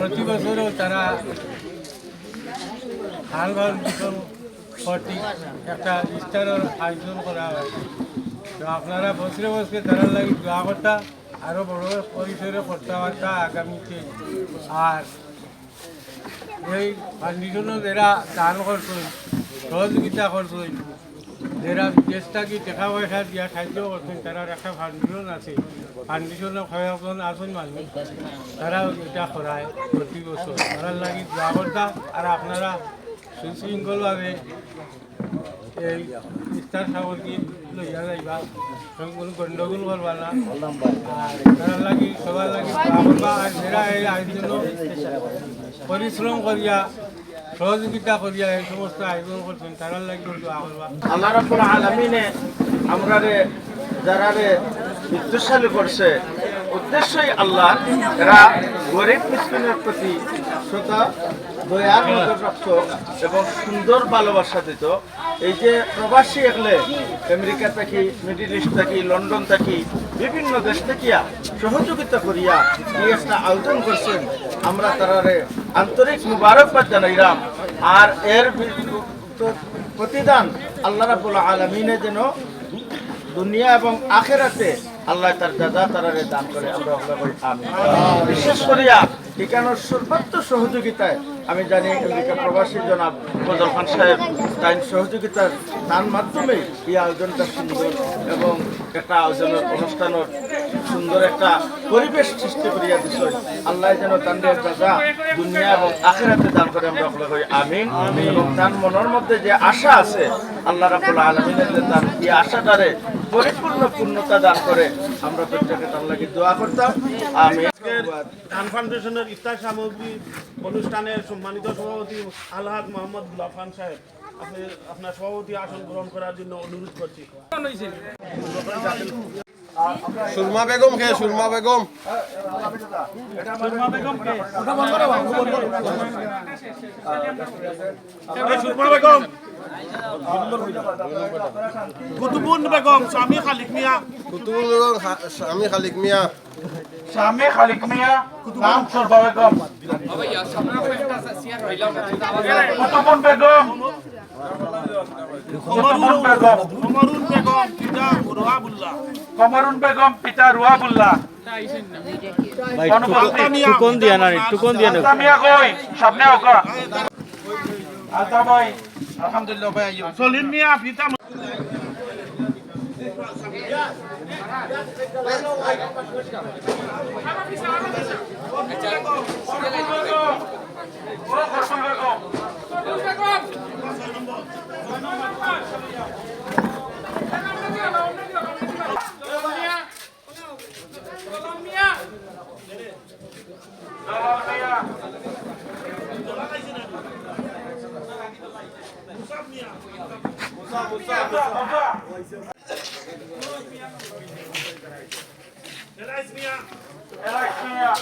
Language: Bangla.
প্রতি বছরও তারা হাল ভাউন্ডেশন কর্তৃক একটা ইফতারের আয়োজন করা হয়। তো আপনারা বছরে বছরে তারা লাগে দোয়া করতা, আরও বড় পরিসরে করতে পারতা আগামীতে। আর এই ফাউন্ডেশনও যারা দান করছেন, সহযোগিতা করছেন, যারা বিদেশ থাকি টাকা পয়সা দিয়া সাহায্য করছেন, তারা একটা ফাউন্ডেশন আছে, ফাউন্ডেশনের কয়েকজন আছেন মানুষ, তারাও এটা করায় প্রতি বছর। তারার লাগি দোয়া করতা। আর আপনারা সুশৃঙ্খলভাবে এই ইফতার সামগ্রী লইয়া যাইবা, কোনো গণ্ডগোল করবা না। আর তারার লাগি সবার লাগি দোয়া করবা। আর যারা এই আয়োজন পরিশ্রম করিয়া সহযোগিতা করিয়া এই সমস্ত আয়োজন করছেন, তারার লাগি দোয়া করবা। আল্লাহ রাব্বুল আলামিনে আমরারে যারারে বিত্তশালী করছে, উদ্দেশ্যই আল্লাহ এরা গরিব মিসকিনের প্রতি সদা দয়ার নজর রাখত এবং সুন্দর ভালোবাসা দিত। এই যে প্রবাসী একলে আমেরিকা থাকি, মিডিল ইস্ট থাকি, লন্ডন থাকি, বিভিন্ন দেশ থাকিয়া সহযোগিতা করিয়া এই একটা আয়োজন করছেন, আমরা তারারে আন্তরিক মুবারকবাদ জানাইলাম। আর এর প্রতিদান আল্লাহ রাব্বুল আলামিনে যেন দুনিয়া এবং আখেরাতে আল্লাহ তার দাদা তারারে দান করে, আমরা আমিন। বিশেষ করিয়া ঠিকানোর সর্বাত্ম সহযোগিতায় আমি জানি আমেরিকা প্রবাসী জনাব ফজল খান সাহেব তাই সহযোগিতার তার মাধ্যমে এই আয়োজনটা সুন্দর এবং একটা আয়োজনের অনুষ্ঠানের সুন্দর একটা পরিবেশ সৃষ্টি করিয়া দিচ্ছেন। আল্লাহ যেন তাদের দাদা দুনিয়া এবং আখেরাতে দান করে, আমরা আমিন। এবং তার মনের মধ্যে যে আশা আছে, আল্লাহ রাব্বুল আলামিনের তার এই আশাটারে পরিপূর্ণ পূর্ণতা দান করে, আমরা প্রত্যেকে তার লাগি দোয়া করতাম। আমিন। খান ফাউন্ডেশনের ইফতার সামগ্রী অনুষ্ঠানের সম্মানিত সভাপতি আলহাজ মোহাম্মদ গুলাব খান সাহেব, আপনি আপনার সভাপতি আসন গ্রহণ করার জন্য অনুরোধ করছি। সুরমা বেগম কে? সুরমা বেগম কুতুবুন বেগম, স্বামী খালিক মিয়া। কুতুবুল বেগম, স্বামী খালিক মিয়া। স্বামী খালিক মিয়া, নাম সরবা বেগম। কুতুবুন বেগম, কমরুন বেগম, পিতা রুহাবুল্লাহ। কমরুন বেগম, পিতা রুহাবুল্লাহ। টুকন দিয়া না, টুকন দিয়া না। সামিয়া কই সামনে ওকা আতা ভাই, আলহামদুলিল্লাহ ভাই। আইও সলিম মিয়া, পিতা Elais Mia.